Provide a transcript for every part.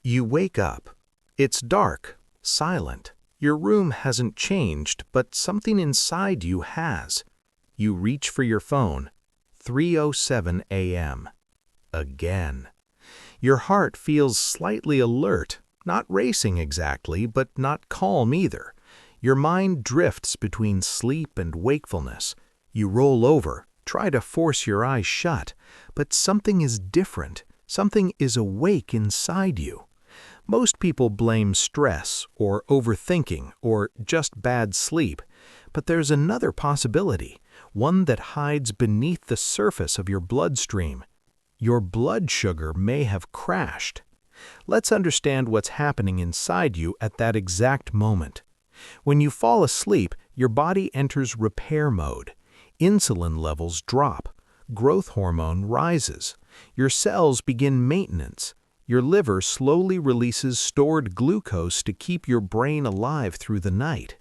You wake up. It's dark, silent. Your room hasn't changed, but something inside you has. You reach for your phone. 3:07 a.m. Again. Your heart feels slightly alert, not racing exactly, but not calm either. Your mind drifts between sleep and wakefulness. You roll over, try to force your eyes shut, but something is different. Something is awake inside you. Most people blame stress or overthinking or just bad sleep, but there's another possibility, one that hides beneath the surface of your bloodstream. Your blood sugar may have crashed. Let's understand what's happening inside you at that exact moment. When you fall asleep, your body enters repair mode. Insulin levels drop. Growth hormone rises. Your cells begin maintenance. Your liver slowly releases stored glucose to keep your brain alive through the night.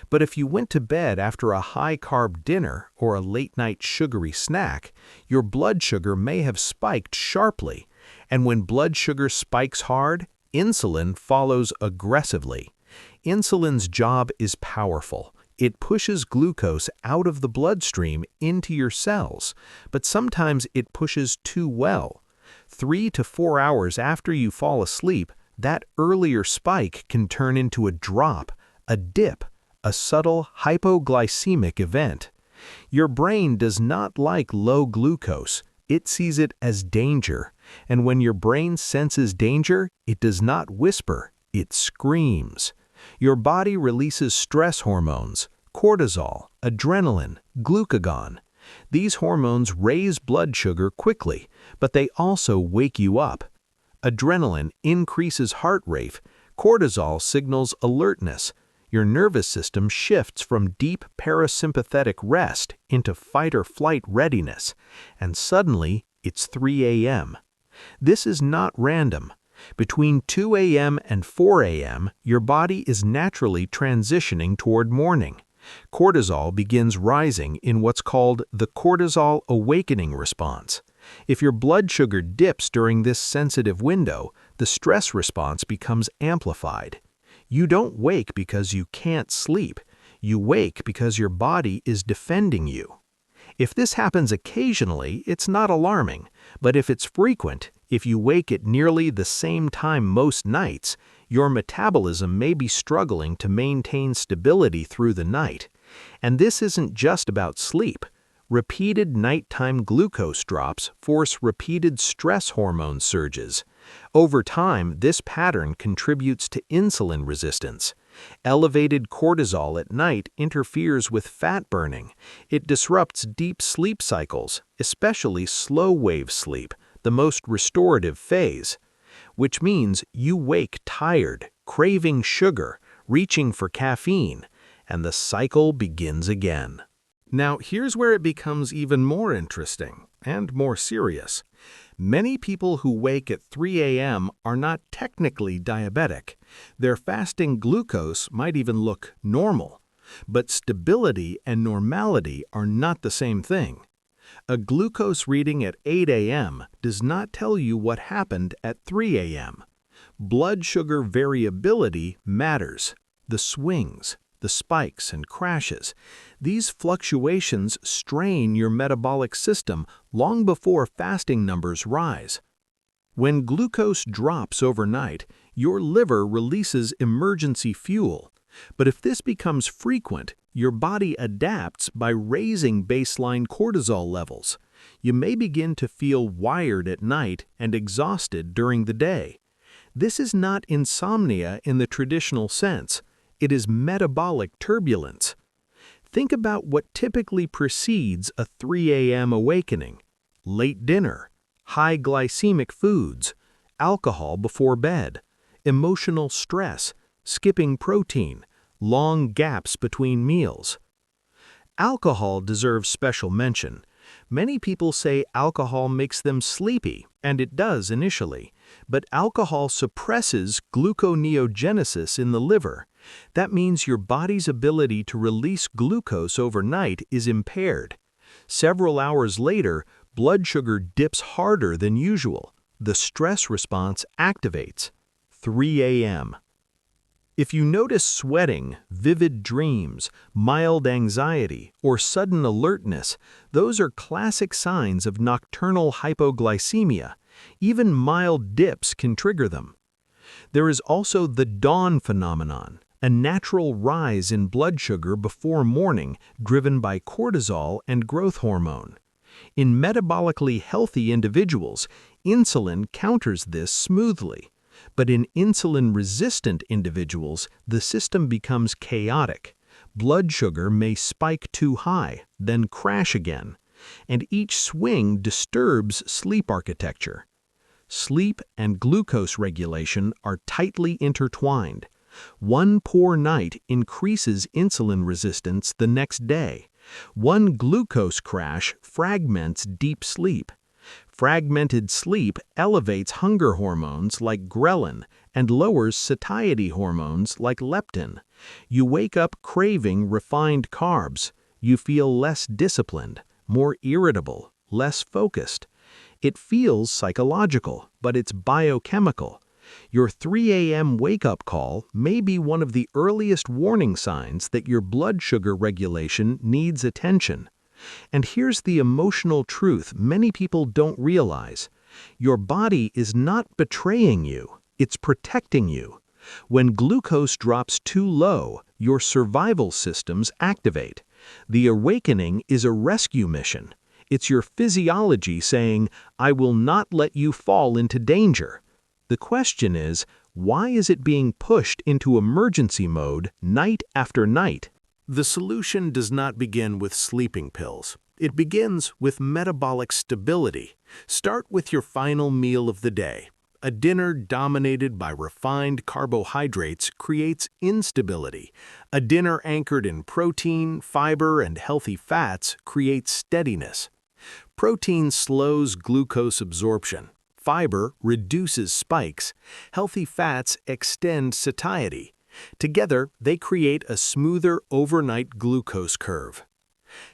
But if you went to bed after a high-carb dinner or a late-night sugary snack, your blood sugar may have spiked sharply. And when blood sugar spikes hard, insulin follows aggressively. Insulin's job is powerful. It pushes glucose out of the bloodstream into your cells, but sometimes it pushes too well. 3 to 4 hours after you fall asleep, that earlier spike can turn into a drop, a dip, a subtle hypoglycemic event. Your brain does not like low glucose. It sees it as danger. And when your brain senses danger, it does not whisper, it screams. Your body releases stress hormones, cortisol, adrenaline, glucagon. These hormones raise blood sugar quickly, but they also wake you up. Adrenaline increases heart rate, cortisol signals alertness. Your nervous system shifts from deep parasympathetic rest into fight-or-flight readiness, and suddenly it's 3 a.m. This is not random. Between 2 a.m. and 4 a.m., your body is naturally transitioning toward morning. Cortisol begins rising in what's called the cortisol awakening response. If your blood sugar dips during this sensitive window, the stress response becomes amplified. You don't wake because you can't sleep. You wake because your body is defending you. If this happens occasionally, it's not alarming, but if it's frequent, if you wake at nearly the same time most nights, your metabolism may be struggling to maintain stability through the night. And this isn't just about sleep. Repeated nighttime glucose drops force repeated stress hormone surges. Over time, this pattern contributes to insulin resistance. Elevated cortisol at night interferes with fat burning. It disrupts deep sleep cycles, especially slow-wave sleep, the most restorative phase, which means you wake tired, craving sugar, reaching for caffeine, and the cycle begins again. Now, here's where it becomes even more interesting and more serious. Many people who wake at 3 a.m. are not technically diabetic. Their fasting glucose might even look normal. But stability and normality are not the same thing. A glucose reading at 8 a.m. does not tell you what happened at 3 a.m. Blood sugar variability matters. The swings, the spikes and crashes. These fluctuations strain your metabolic system long before fasting numbers rise. When glucose drops overnight, your liver releases emergency fuel. But if this becomes frequent, your body adapts by raising baseline cortisol levels. You may begin to feel wired at night and exhausted during the day. This is not insomnia in the traditional sense. It is metabolic turbulence. Think about what typically precedes a 3 a.m. awakening: late dinner, high glycemic foods, alcohol before bed, emotional stress, skipping protein, long gaps between meals. Alcohol deserves special mention. Many people say alcohol makes them sleepy, and it does initially, but alcohol suppresses gluconeogenesis in the liver. That means your body's ability to release glucose overnight is impaired. Several hours later, blood sugar dips harder than usual. The stress response activates. 3 a.m. If you notice sweating, vivid dreams, mild anxiety, or sudden alertness, those are classic signs of nocturnal hypoglycemia. Even mild dips can trigger them. There is also the dawn phenomenon, a natural rise in blood sugar before morning driven by cortisol and growth hormone. In metabolically healthy individuals, insulin counters this smoothly. But in insulin-resistant individuals, the system becomes chaotic. Blood sugar may spike too high, then crash again, and each swing disturbs sleep architecture. Sleep and glucose regulation are tightly intertwined. One poor night increases insulin resistance the next day. One glucose crash fragments deep sleep. Fragmented sleep elevates hunger hormones like ghrelin and lowers satiety hormones like leptin. You wake up craving refined carbs. You feel less disciplined, more irritable, less focused. It feels psychological, but it's biochemical. Your 3 a.m. wake-up call may be one of the earliest warning signs that your blood sugar regulation needs attention. And here's the emotional truth many people don't realize. Your body is not betraying you, it's protecting you. When glucose drops too low, your survival systems activate. The awakening is a rescue mission. It's your physiology saying, "I will not let you fall into danger." The question is, why is it being pushed into emergency mode night after night? The solution does not begin with sleeping pills. It begins with metabolic stability. Start with your final meal of the day. A dinner dominated by refined carbohydrates creates instability. A dinner anchored in protein, fiber, and healthy fats creates steadiness. Protein slows glucose absorption. Fiber reduces spikes. Healthy fats extend satiety. Together, they create a smoother overnight glucose curve.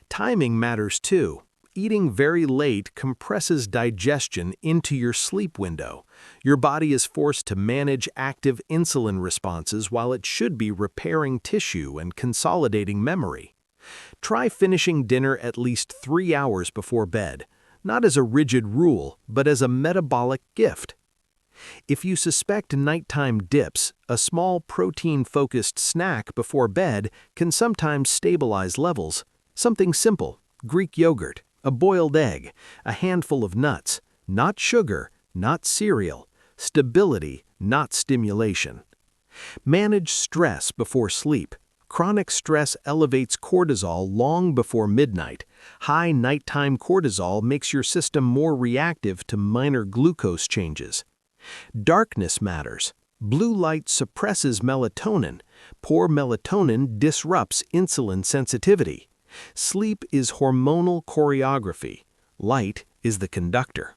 Timing matters too. Eating very late compresses digestion into your sleep window. Your body is forced to manage active insulin responses while it should be repairing tissue and consolidating memory. Try finishing dinner at least 3 hours before bed, not as a rigid rule, but as a metabolic gift. If you suspect nighttime dips, a small protein-focused snack before bed can sometimes stabilize levels. Something simple, Greek yogurt, a boiled egg, a handful of nuts, not sugar, not cereal, stability, not stimulation. Manage stress before sleep. Chronic stress elevates cortisol long before midnight. High nighttime cortisol makes your system more reactive to minor glucose changes. Darkness matters. Blue light suppresses melatonin. Poor melatonin disrupts insulin sensitivity. Sleep is hormonal choreography. Light is the conductor.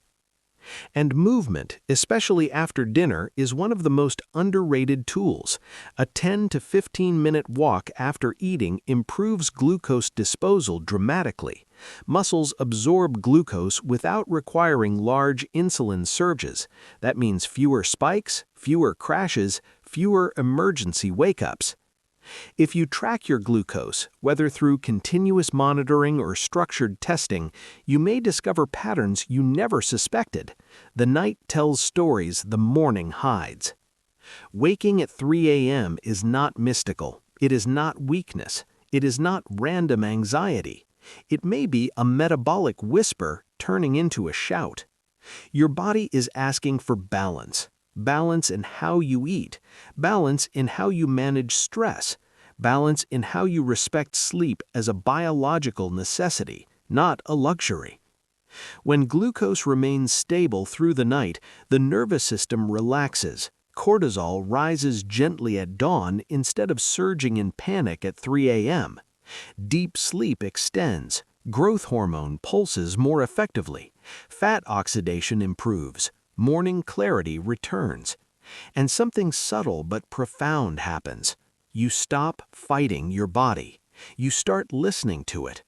And movement, especially after dinner, is one of the most underrated tools. A 10 to 15-minute walk after eating improves glucose disposal dramatically. Muscles absorb glucose without requiring large insulin surges. That means fewer spikes, fewer crashes, fewer emergency wake-ups. If you track your glucose, whether through continuous monitoring or structured testing, you may discover patterns you never suspected. The night tells stories the morning hides. Waking at 3 a.m. is not mystical. It is not weakness. It is not random anxiety. It may be a metabolic whisper turning into a shout. Your body is asking for balance. Balance in how you eat, balance in how you manage stress, balance in how you respect sleep as a biological necessity, not a luxury. When glucose remains stable through the night, the nervous system relaxes. Cortisol rises gently at dawn instead of surging in panic at 3 a.m. Deep sleep extends. Growth hormone pulses more effectively. Fat oxidation improves. Morning clarity returns. And something subtle but profound happens. You stop fighting your body. You start listening to it.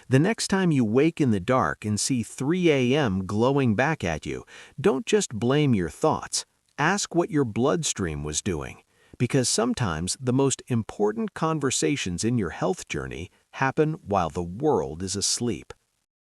The next time you wake in the dark and see 3 a.m. glowing back at you, don't just blame your thoughts. Ask what your bloodstream was doing, because sometimes the most important conversations in your health journey happen while the world is asleep.